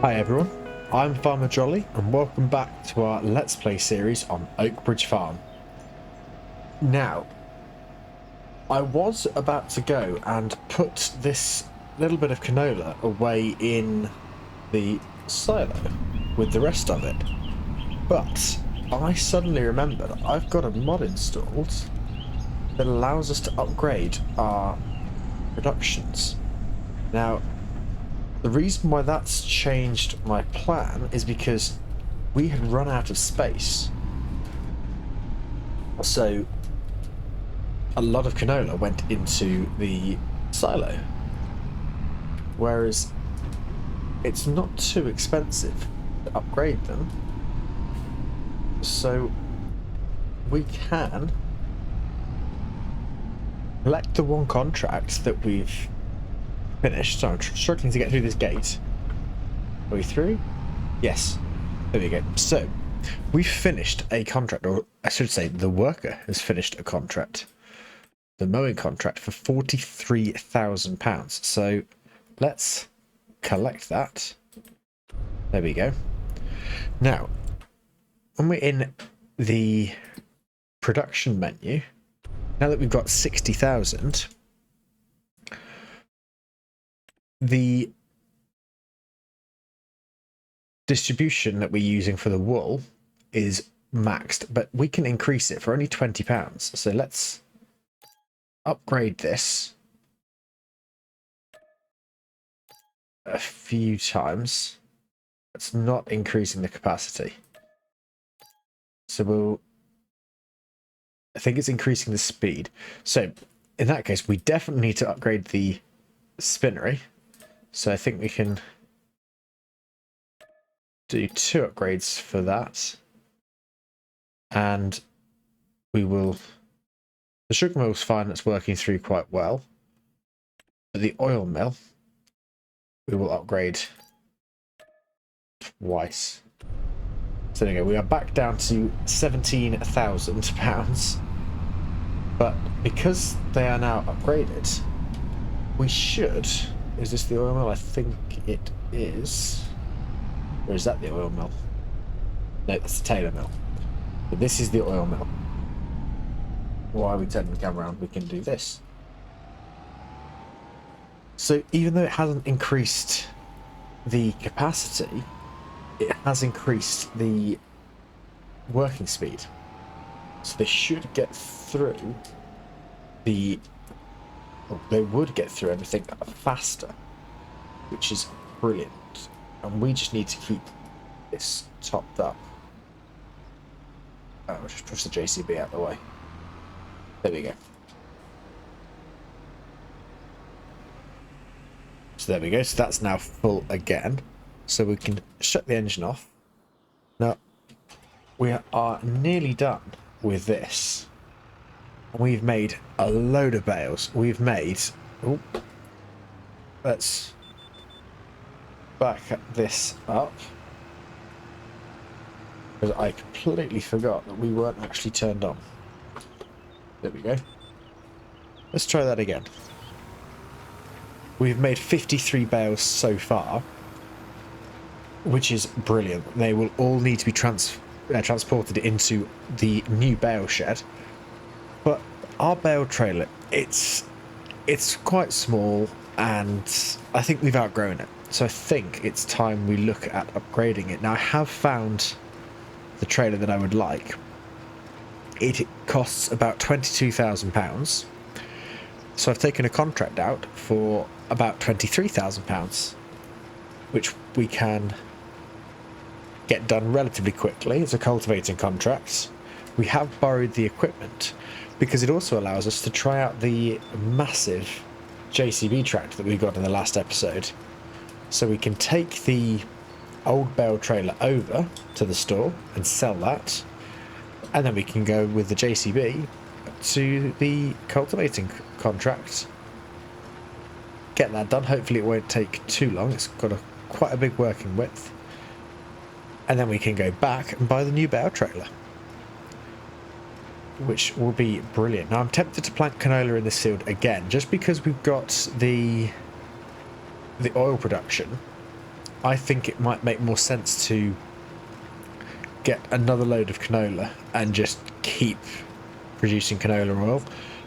Hi everyone, I'm Farmer Jolly and welcome back to our Let's Play series on Oakbridge Farm. Now, I was about to go and put this little bit of canola away in the silo with the rest of it, but I suddenly remembered I've got a mod installed that allows us to upgrade our productions. Now, the reason why that's changed my plan is because we had run out of space. So a lot of canola went into the silo. Whereas it's not too expensive to upgrade them. So we can collect the one contract that we've finished. So I'm struggling to get through this gate. Are we through? Yes. There we go. So we've finished a contract, or I should say the worker has finished a contract. The mowing contract for £43,000. So let's collect that. There we go. Now, when we're in the production menu, now that we've got 60,000, the distribution that we're using for the wool is maxed, but we can increase it for only £20. So let's upgrade this a few times. That's not increasing the capacity. So I think it's increasing the speed. So in that case, we definitely need to upgrade the spinnery. So I think we can do 2 upgrades for that. And we will... The sugar mill's fine, that's working through quite well. But the oil mill, we will upgrade twice. So there you go, we are back down to £17,000. But because they are now upgraded, we should... Is this the oil mill? I think it is. Or is that the oil mill? No, that's the Taylor mill. But this is the oil mill. While we turn the camera around, we can do this. So even though it hasn't increased the capacity, it has increased the working speed. So they should get through the... Well, they would get through everything faster, which is brilliant. And we just need to keep this topped up. Oh, I'll just push the JCB out of the way. There we go. So there we go. So that's now full again. So we can shut the engine off. Now, we are nearly done with this. We've made a load of bales. We've made... Oh, let's back this up. Because I completely forgot that we weren't actually turned on. There we go. Let's try that again. We've made 53 bales so far, which is brilliant. They will all need to be transported into the new bale shed. But our bale trailer, it's quite small, and I think we've outgrown it. So I think it's time we look at upgrading it. Now, I have found the trailer that I would like. It costs about £22,000. So I've taken a contract out for about £23,000, which we can get done relatively quickly. It's a cultivating contract. We have borrowed the equipment because it also allows us to try out the massive JCB tractor that we got in the last episode. So we can take the old bale trailer over to the store and sell that, and then we can go with the JCB to the cultivating contract, get that done. Hopefully it won't take too long. It's got quite a big working width, and then we can go back and buy the new bale trailer, which will be brilliant. Now I'm tempted to plant canola in this field again, just because we've got the oil production. I think it might make more sense to get another load of canola and just keep producing canola oil.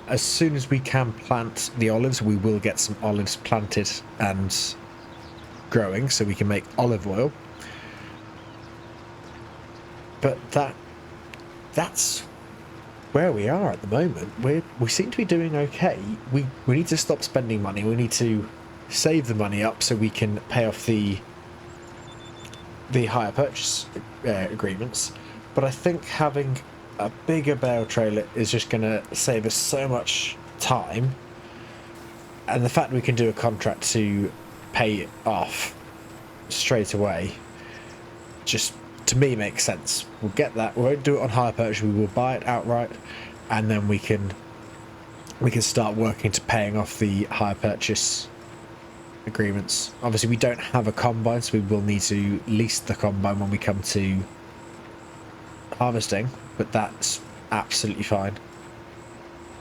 As soon as we can plant the olives, we will get some olives planted and growing so we can make olive oil. But that's where we are at the moment. We seem to be doing okay. We need to stop spending money. We need to save the money up so we can pay off the hire purchase agreements. But I think having a bigger bale trailer is just going to save us so much time, and the fact we can do a contract to pay it off straight away just, to me, makes sense. We'll get that. We won't do it on hire purchase. We will buy it outright, and then we can start working to paying off the hire purchase agreements. Obviously, we don't have a combine, so we will need to lease the combine when we come to harvesting, but that's absolutely fine.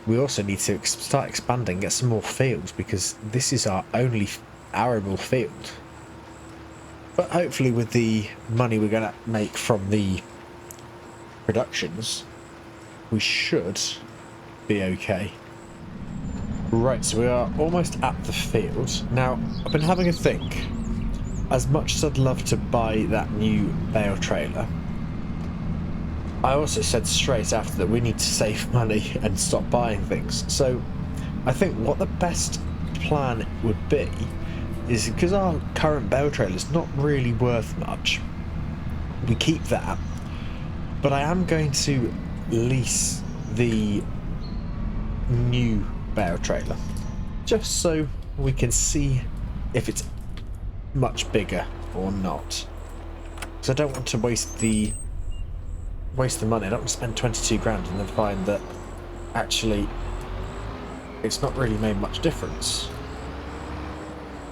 We also need to start expanding, get some more fields, because this is our only arable field. But hopefully with the money we're going to make from the productions, we should be okay. Right, so we are almost at the field. Now, I've been having a think. As much as I'd love to buy that new bale trailer, I also said straight after that we need to save money and stop buying things. So I think what the best plan would be is, because our current bale trailer is not really worth much, we keep that, but I am going to lease the new bale trailer just so we can see if it's much bigger or not. So I don't want to waste the money. I don't want to spend 22 grand and then find that actually it's not really made much difference.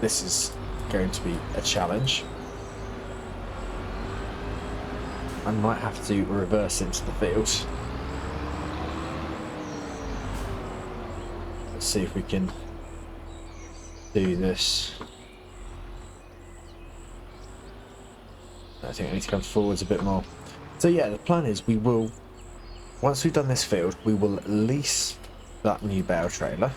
This is going to be a challenge. I might have to reverse into the field. Let's see if we can do this. I think I need to come forwards a bit more. So yeah, the plan is we will, once we've done this field, we will lease that new bale trailer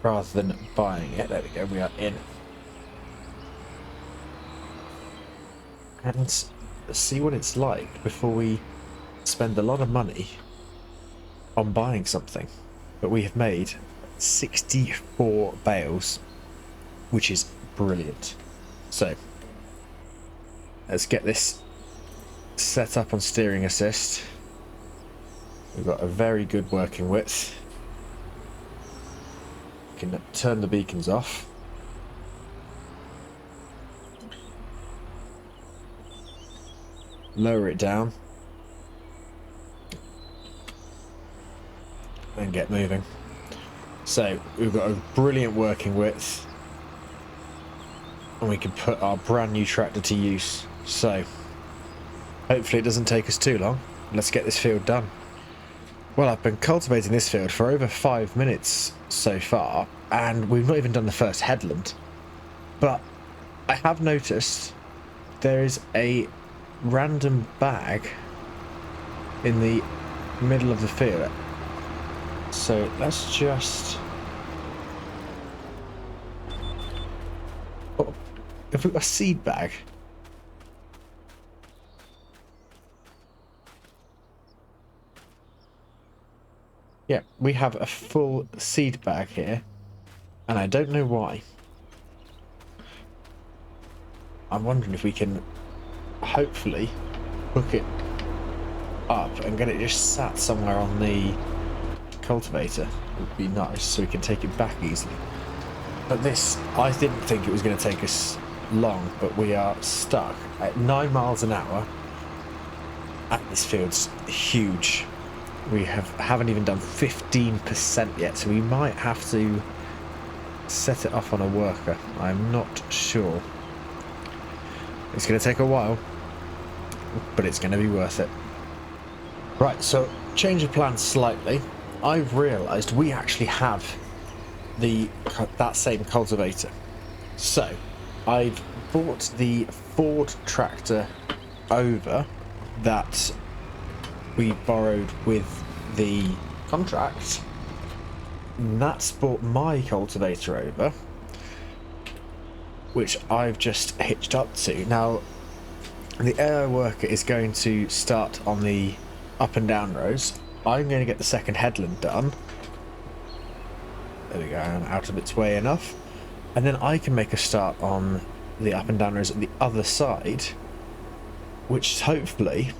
rather than buying it. There we go, we are in. And see what it's like before we spend a lot of money on buying something. But we have made 64 bales, which is brilliant. So let's get this set up on steering assist. We've got a very good working width. We can turn the beacons off. Lower it down. And get moving. So we've got a brilliant working width. And we can put our brand new tractor to use. So hopefully it doesn't take us too long. Let's get this field done. Well, I've been cultivating this field for over 5 minutes so far, and we've not even done the first headland. But I have noticed there is a random bag in the middle of the field. So let's just... Oh, have we got a seed bag? Yeah, we have a full seed bag here, and I don't know why. I'm wondering if we can hopefully hook it up and get it just sat somewhere on the cultivator. It would be nice so we can take it back easily. But this, I didn't think it was going to take us long, but we are stuck at 9 miles an hour, and this field's huge. We haven't even done 15% yet, so we might have to set it off on a worker. I'm not sure. It's going to take a while, but it's going to be worth it. Right, so change of plans slightly. I've realised we actually have that same cultivator. So, I've brought the Ford tractor over that we borrowed with the contract. That's brought my cultivator over, which I've just hitched up to. Now, the air worker is going to start on the up and down rows. I'm going to get the second headland done. There we go, I'm out of its way enough. And then I can make a start on the up and down rows at the other side, which is hopefully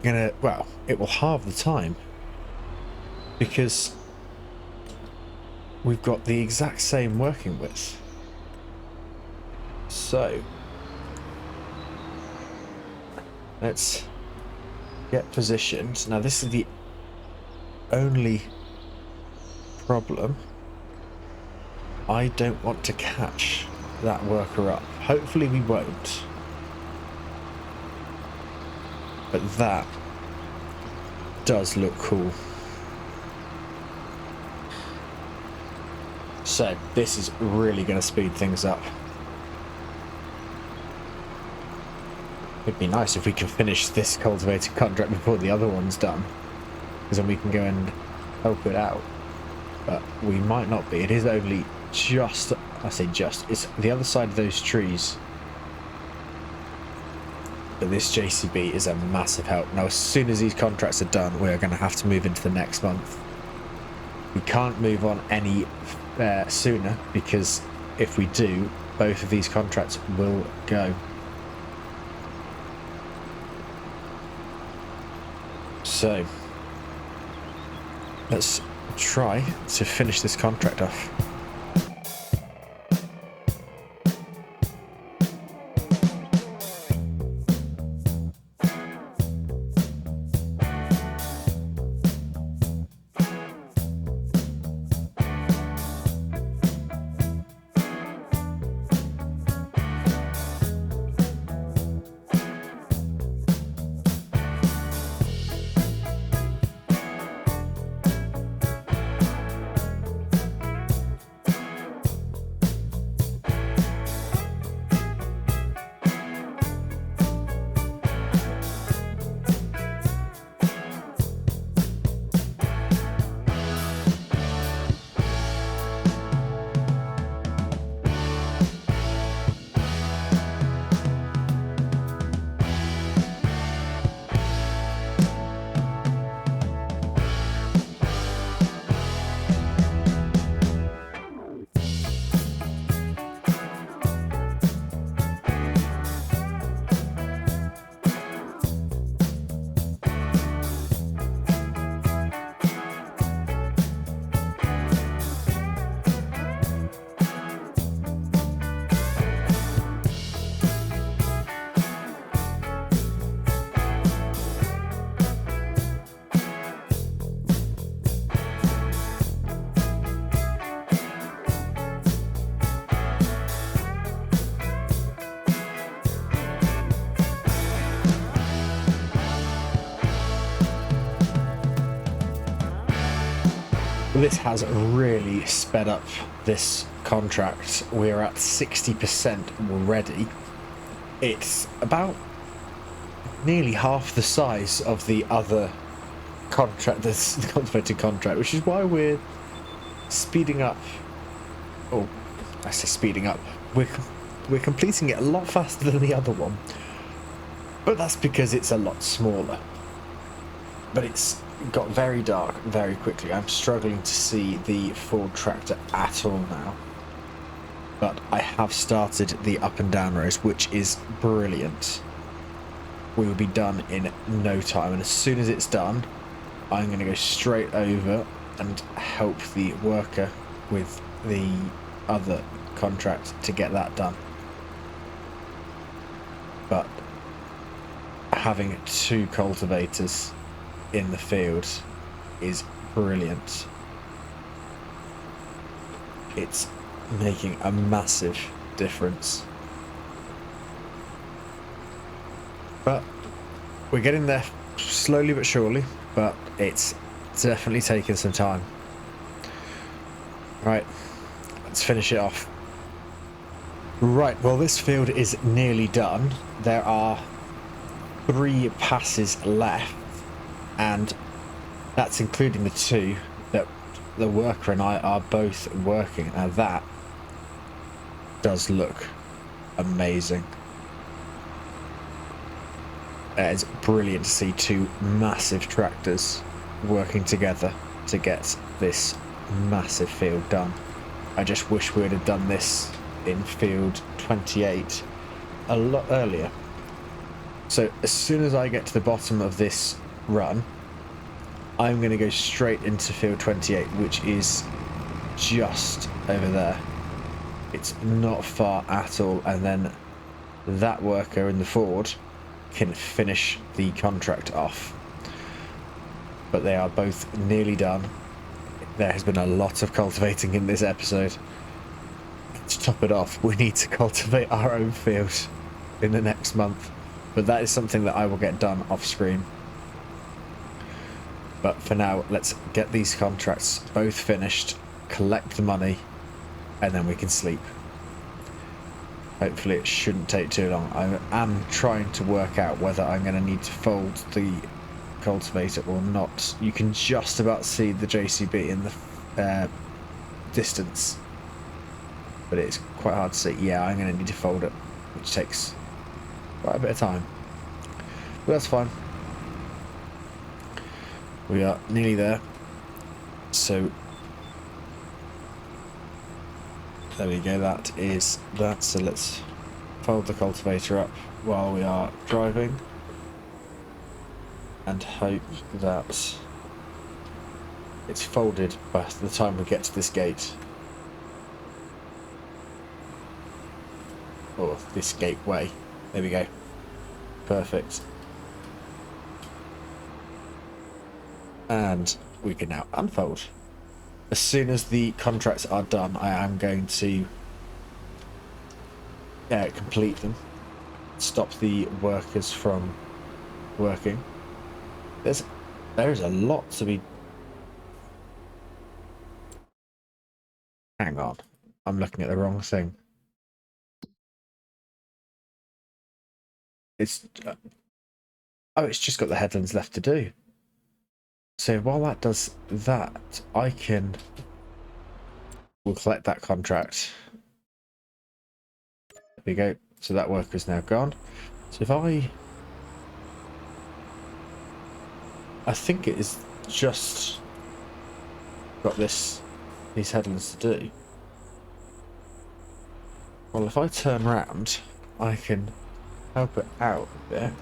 gonna, well, it will halve the time, because we've got the exact same working width. So let's get positioned. Now this is the only problem. I don't want to catch that worker up. Hopefully we won't. But that does look cool. So this is really going to speed things up. It'd be nice if we can finish this cultivator contract before the other one's done, because then we can go and help it out. But we might not be. It is only just, I say just, it's the other side of those trees. But this JCB is a massive help. Now, as soon as these contracts are done, we're going to have to move into the next month. We can't move on any sooner, because if we do, both of these contracts will go. So let's try to finish this contract off. This has really sped up this contract. We're at 60% already. It's about nearly half the size of the other contract, this cultivated contract, which is why we're speeding up. Oh, I say speeding up. We're completing it a lot faster than the other one, but that's because it's a lot smaller. But it's got very dark very quickly. I'm struggling to see the Ford tractor at all now, but I have started the up and down rows, which is brilliant. We will be done in no time, and as soon as it's done, I'm going to go straight over and help the worker with the other contract to get that done. But having two cultivators in the field is brilliant. It's making a massive difference. But we're getting there slowly but surely, but it's definitely taking some time. Right, let's finish it off. Right, well this field is nearly done. There are 3 passes left, and that's including the 2 that the worker and I are both working. Now that does look amazing. It's brilliant to see 2 massive tractors working together to get this massive field done. I just wish we would have done this in field 28 a lot earlier. So as soon as I get to the bottom of this run, I'm going to go straight into field 28, which is just over there. It's not far at all, and then that worker in the Ford can finish the contract off. But they are both nearly done. There has been a lot of cultivating in this episode. To top it off, we need to cultivate our own field in the next month. But that is something that I will get done off screen. But for now, let's get these contracts both finished, collect the money, and then we can sleep. Hopefully it shouldn't take too long. I am trying to work out whether I'm going to need to fold the cultivator or not. You can just about see the JCB in the distance, but it's quite hard to see. Yeah, I'm going to need to fold it, which takes quite a bit of time, but that's fine. We are nearly there, so there we go. That is that. So let's fold the cultivator up while we are driving and hope that it's folded by the time we get to this gate, or this gateway. There we go. Perfect. And we can now unfold. As soon as the contracts are done, I am going to complete them. Stop the workers from working. There is a lot to be... Hang on. I'm looking at the wrong thing. It's... oh, it's just got the headlands left to do. So while that does that, we'll collect that contract. There we go. So that worker's now gone. So if I think it is just got these headlands to do. Well, if I turn round, I can help it out a bit.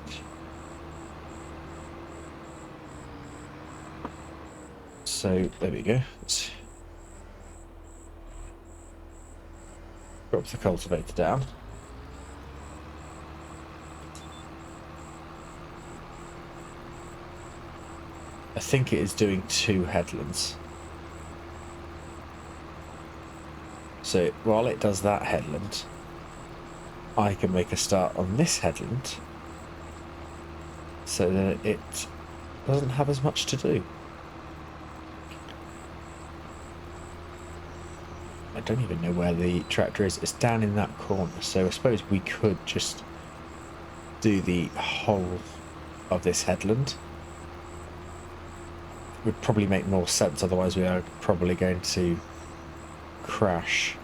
So there we go. Let's drop the cultivator down. I think it is doing 2 headlands. So while it does that headland, I can make a start on this headland so that it doesn't have as much to do. I don't even know where the tractor is. It's down in that corner, so I suppose we could just do the whole of this headland. Would probably make more sense, otherwise we are probably going to crash.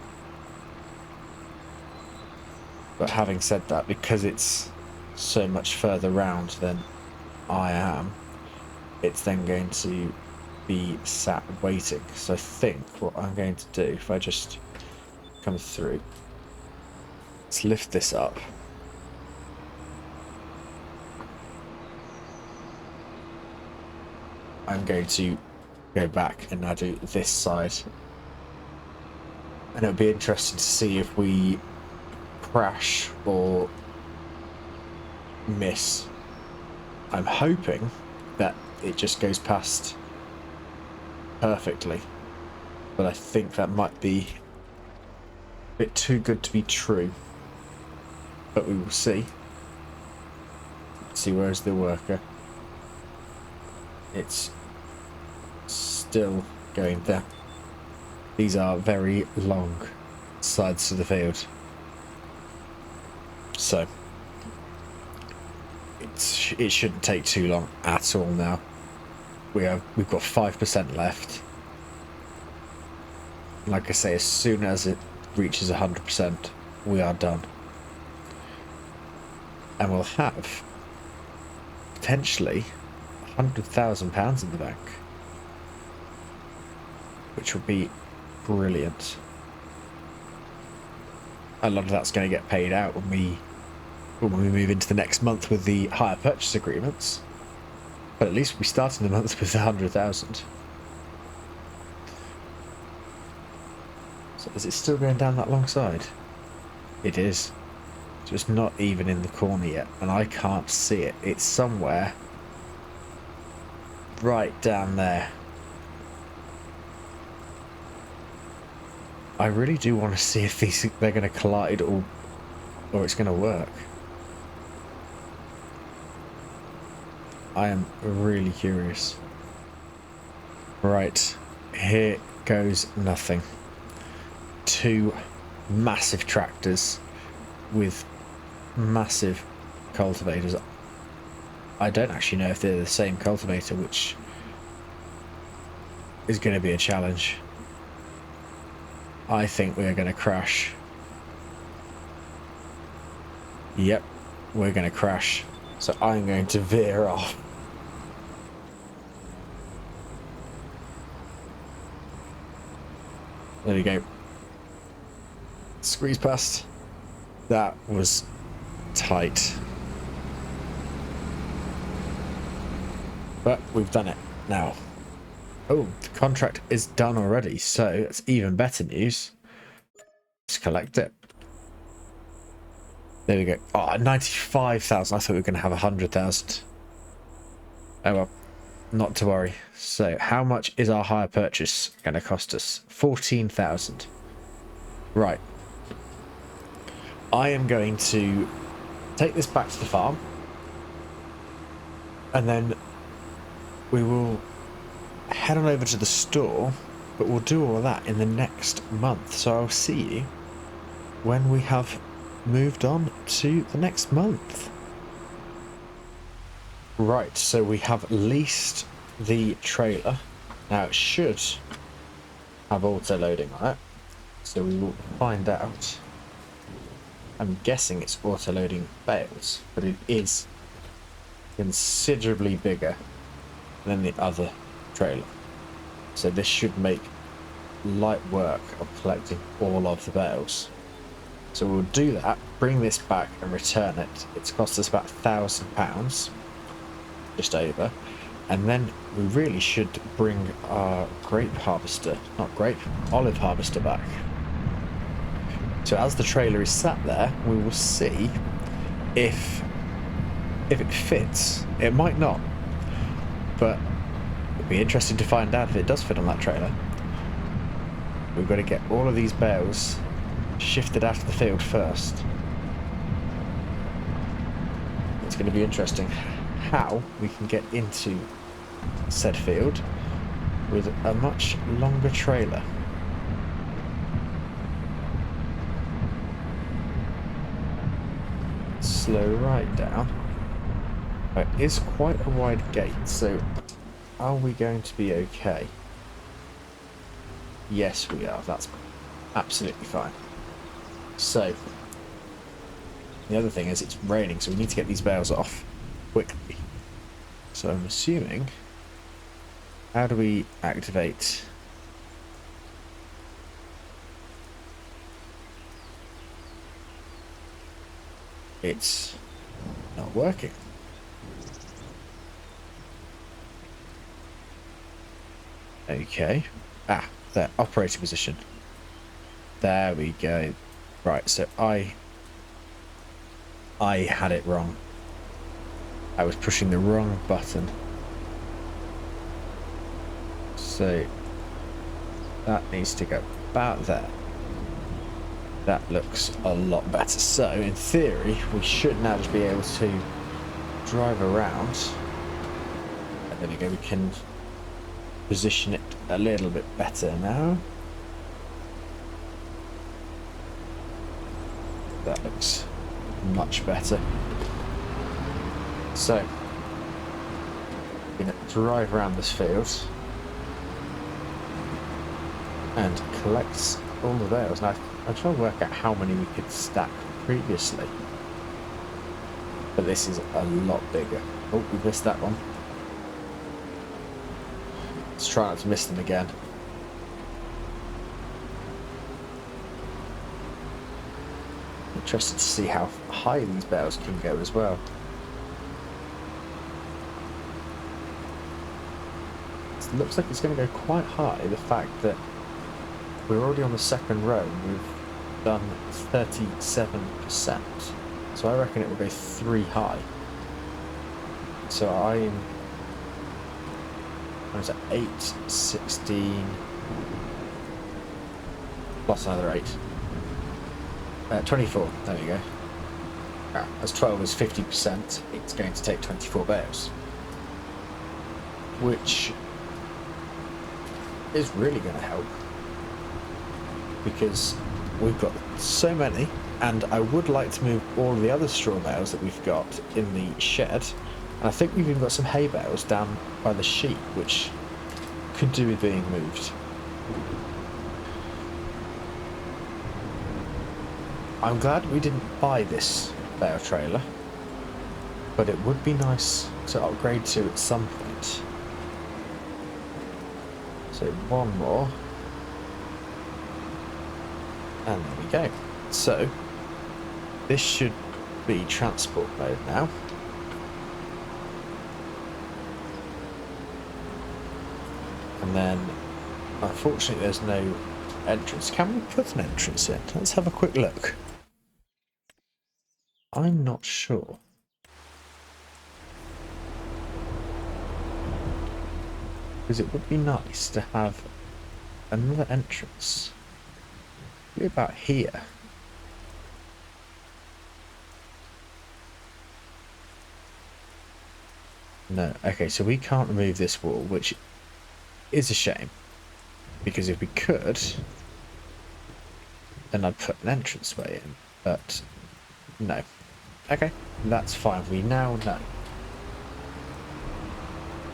But having said that, because it's so much further round than I am, it's then going to be sat waiting. So I think what I'm going to do, if I just come through, let's lift this up. I'm going to go back and now do this side, and it'll be interesting to see if we crash or miss. I'm hoping that it just goes past perfectly, but I think that might be a bit too good to be true, but we will see. Let's see, where's the worker? It's still going there. These are very long sides to the field. So it shouldn't take too long at all now. We've got 5% left. Like I say, as soon as it reaches 100%, we are done. And we'll have potentially £100,000 in the bank, which would be brilliant. A lot of that's going to get paid out when we move into the next month with the hire purchase agreements. But at least we start in the month with 100,000. So is it still going down that long side? It is. Just not even in the corner yet, and I can't see it. It's somewhere right down there. I really do want to see if they're going to collide or it's going to work. I am really curious. Right, here goes nothing. 2 massive tractors with massive cultivators. I don't actually know if they're the same cultivator, which is going to be a challenge. I think we're going to crash. Yep, we're going to crash. So I'm going to veer off. There we go. Squeeze past. That was tight. But we've done it now. Oh, the contract is done already, so it's even better news. Let's collect it. There we go. Oh, 95,000. I thought we were going to have 100,000. Oh well, not to worry. So how much is our hire purchase going to cost us? 14,000. Right. I am going to take this back to the farm, and then we will head on over to the store, but we'll do all of that in the next month. So I'll see you when we have moved on to the next month. Right, so we have leased the trailer. Now it should have auto loading on it, so we will find out. I'm guessing it's auto loading bales, but it is considerably bigger than the other trailer, so this should make light work of collecting all of the bales. So we'll do that, bring this back and return it. It's cost us about £1,000, just over, and then we really should bring our olive harvester back. So as the trailer is sat there, we will see if it fits. It might not, but it'll be interesting to find out if it does fit on that trailer. We've got to get all of these bales shifted out of the field first. It's going to be interesting how we can get into said field with a much longer trailer. Slow right down. It is quite a wide gate, so are we going to be okay? Yes, we are. That's absolutely fine. So the other thing is it's raining, so we need to get these bales off quickly. So I'm assuming, how do we activate? It's not working. Okay. Ah, there, operating position. There we go. Right, so I had it wrong. I was pushing the wrong button. So that needs to go about there. That looks a lot better. So in theory, we should now just be able to drive around. And there we go, we can position it a little bit better now. That looks much better. So, I'm going to drive around this field and collect all the bales. Now, I'm trying to work out how many we could stack previously, but this is a lot bigger. Oh, we missed that one. Let's try not to miss them again. Interested to see how high these bales can go as well. It looks like it's going to go quite high. The fact that we're already on the second row and we've done 37%. So I reckon it will go 3 high. So I'm... what is that? 8, 16... plus another 8. 24, there we go. As 12 is 50%, it's going to take 24 bales. Which is really going to help. Because we've got so many, and I would like to move all of the other straw bales that we've got in the shed. And I think we've even got some hay bales down by the sheep, which could do with being moved. I'm glad we didn't buy this bale trailer, but it would be nice to upgrade to at some point. So one more. And there we go. So, this should be transport mode now. And then, unfortunately, there's no entrance. Can we put an entrance in? Let's have a quick look. I'm not sure. Because it would be nice to have another entrance. Maybe about here. No. Okay, so we can't remove this wall, which is a shame. Because if we could, then I'd put an entranceway in. But no. Okay, that's fine. We now know.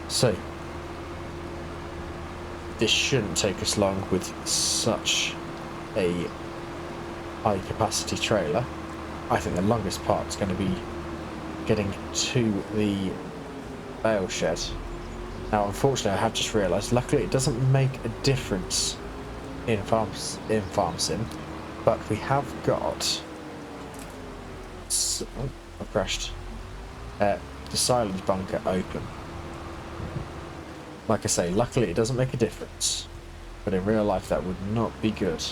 So, this shouldn't take us long with such a high capacity trailer. I think the longest part is going to be getting to the bale shed. Now, unfortunately, I have just realised, luckily it doesn't make a difference in farm sim, but we have got... oh, I've crashed. The silage bunker open. Like I say, luckily it doesn't make a difference, but in real life that would not be good.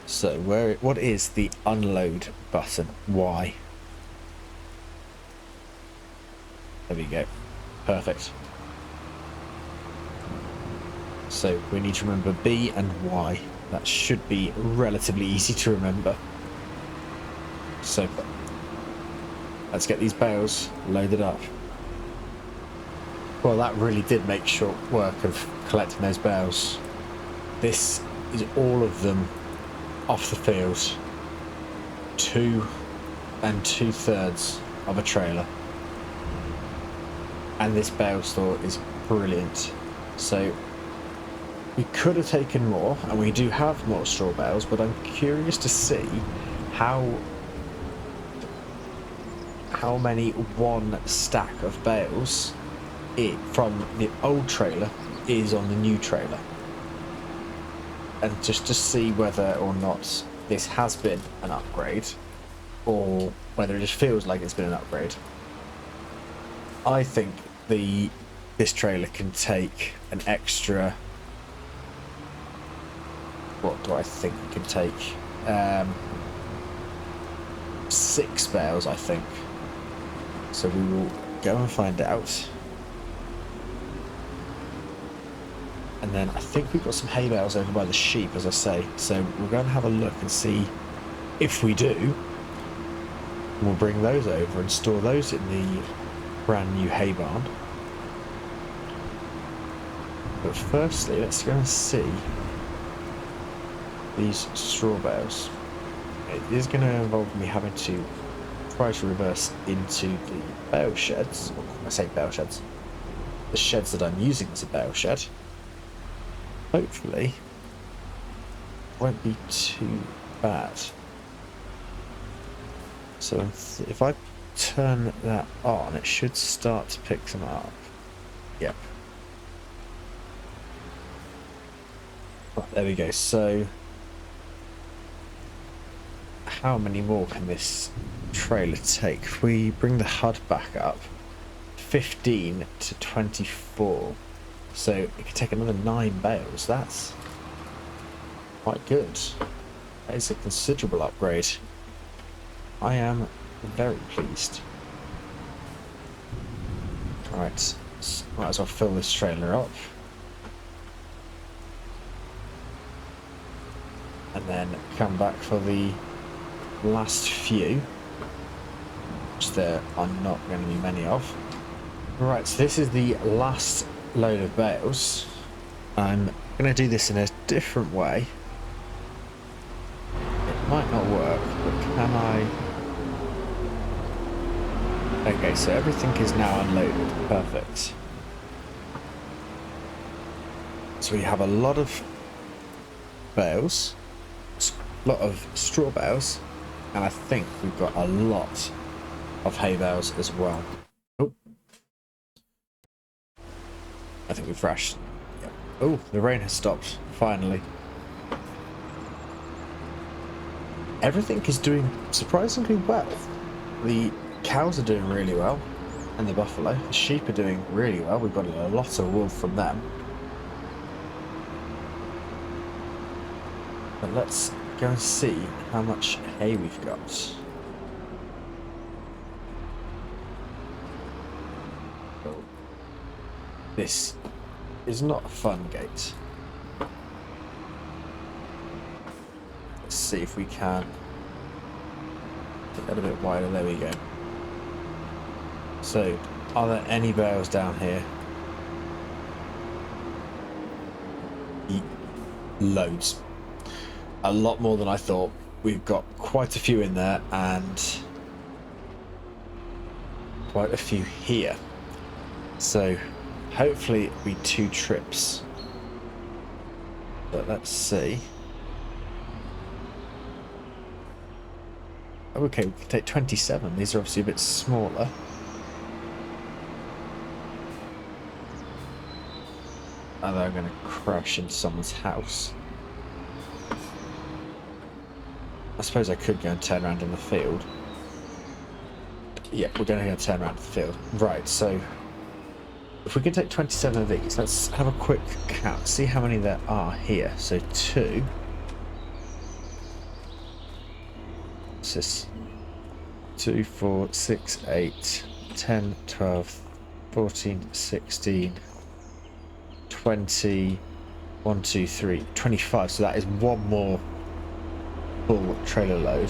So what is the unload button? Why? There we go. Perfect. So we need to remember B and Y. That should be relatively easy to remember. So let's get these bales loaded up. Well, that really did make short work of collecting those bales. This is all of them off the field. 2 2/3 of a trailer. And this bale store is brilliant. So we could have taken more, and we do have more straw bales, but I'm curious to see how many one stack of bales from the old trailer is on the new trailer. And just to see whether or not this has been an upgrade, or whether it just feels like it's been an upgrade. I think this trailer can take an extra... what do I think it can take? 6 bales, I think. So we will go and find out. And then I think we've got some hay bales over by the sheep, as I say. So we're going to have a look and see if we do. We'll bring those over and store those in the brand new hay barn. But firstly, let's go and see these straw bales. It is going to involve me having to try to reverse into the bale sheds. Or I say bale sheds. The sheds that I'm using as a bale shed. Hopefully, it won't be too bad. So if I turn that on, it should start to pick them up. Yep. Right, there we go. So how many more can this trailer take? If we bring the HUD back up, 15 to 24. So it could take another 9 bales. That's quite good. That is a considerable upgrade. I am very pleased. Alright, might as well fill this trailer up. And then come back for the last few, which there are not going to be many of. Right, so this is the last load of bales. I'm going to do this in a different way. It might not work, but can I... Okay, so everything is now unloaded. Perfect. So we have a lot of bales, a lot of straw bales, and I think we've got a lot of hay bales as well. Oh, I think we've crashed. Yep. Oh, the rain has stopped, finally. Everything is doing surprisingly well. The cows are doing really well, and the buffalo. The sheep are doing really well. We've got a lot of wool from them. But let's go and see how much hay we've got. Oh. This is not a fun gate. Let's see if we can get that a bit wider. There we go. So, are there any bales down here? Loads. A lot more than I thought. We've got quite a few in there and quite a few here. So, hopefully it'll be 2 trips. But let's see. Okay, we can take 27. These are obviously a bit smaller. And they're going to crash into someone's house. I suppose I could go and turn around in the field. Yeah, we're going to go and turn around in the field. Right, so if we can take 27 of these, let's have a quick count. See how many there are here. So 2. What's this? 2, 4, 6, 8, 10, 12, 14, 16... 20, 1, 2, 3, 25. So that is one more full trailer load,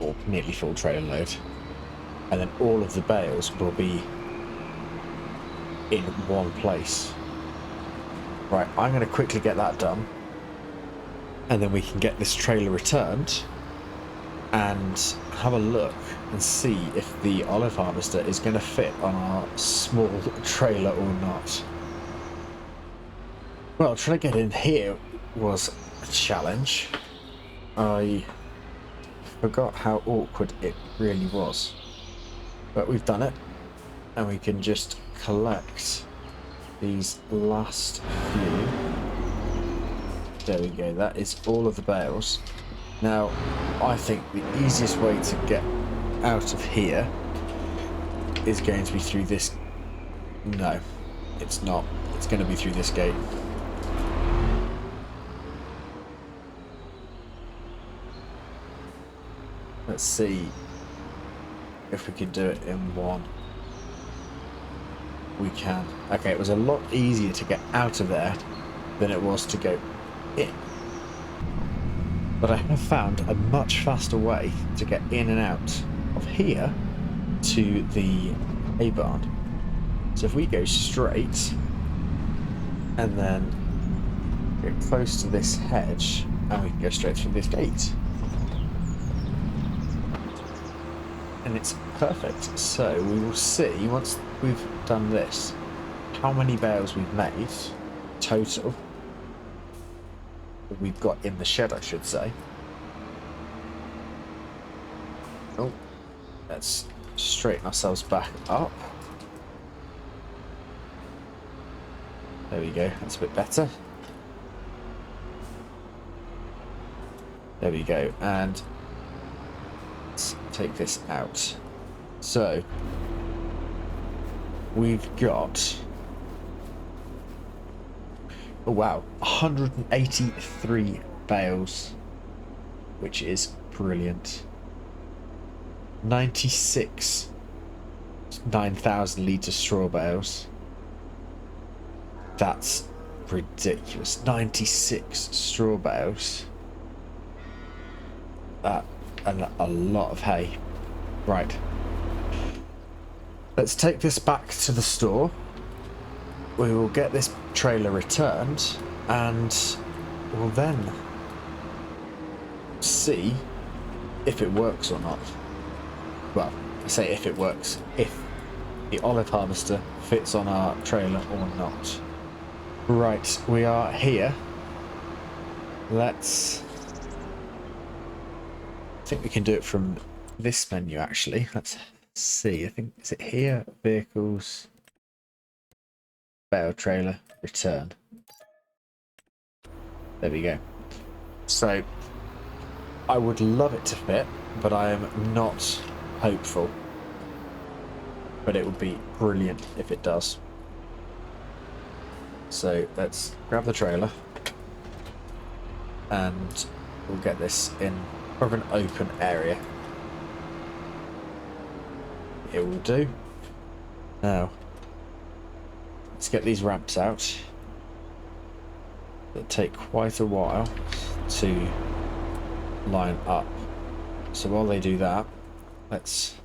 or nearly full trailer load, and then all of the bales will be in one place. Right, I'm going to quickly get that done, and then we can get this trailer returned and have a look and see if the olive harvester is going to fit on our small trailer or not. Well, trying to get in here was a challenge. I forgot how awkward it really was. But we've done it, and we can just collect these last few. There we go, that is all of the bales. Now, I think the easiest way to get out of here is going to be through this. No, it's not. It's going to be through this gate. Let's see if we can do it in one. We can. Okay, it was a lot easier to get out of there than it was to go in. But I have found a much faster way to get in and out of here to the hay barn. So if we go straight and then get close to this hedge and we can go straight through this gate. And it's perfect. So we will see, once we've done this, how many bales we've made total. That we've got in the shed, I should say. Oh, let's straighten ourselves back up. There we go, that's a bit better. There we go, and let's take this out. So, we've got, oh wow, 183 bales, which is brilliant. 96 9,000 litre straw bales. That's ridiculous. 96 straw bales. That and a lot of hay. Right. Let's take this back to the store. We will get this trailer returned and we'll then see if it works or not. Well, I say if it works, if the olive harvester fits on our trailer or not. Right, we are here. Let's... I think we can do it from this menu actually. Let's see. I think, is it here? Vehicles, bale trailer, return. There we go. So, I would love it to fit, but I am not hopeful. But it would be brilliant if it does. So let's grab the trailer and we'll get this in more of an open area. It will do. Now, let's get these ramps out. It'll take quite a while to line up. So while they do that, let's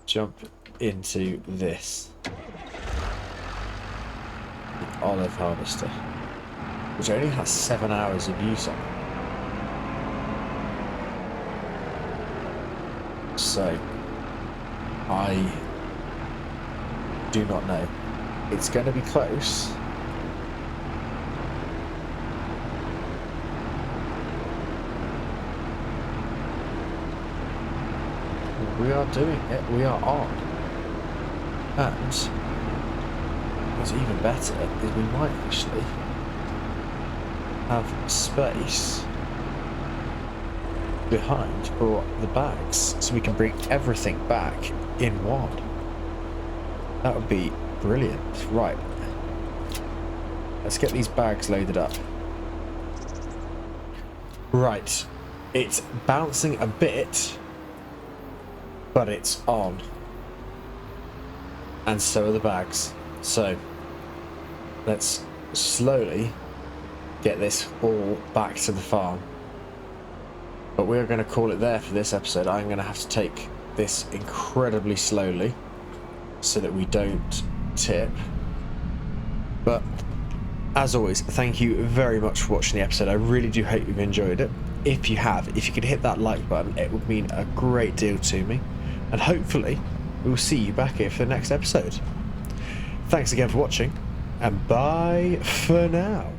jump into this. The olive harvester, which only has 7 hours of use on it. So, I do not know. It's going to be close. We are doing it. We are on. And what's even better is we might actually have space behind for the bags, so we can bring everything back in one. That would be brilliant. Right, let's get these bags loaded up. Right, it's bouncing a bit, but it's on, and so are the bags. So let's slowly get this all back to the farm. But we're going to call it there for this episode. I'm going to have to take this incredibly slowly so that we don't tip. But as always, thank you very much for watching the episode. I really do hope you've enjoyed it. If you have, if you could hit that like button, it would mean a great deal to me. And hopefully we will see you back here for the next episode. Thanks again for watching, and bye for now.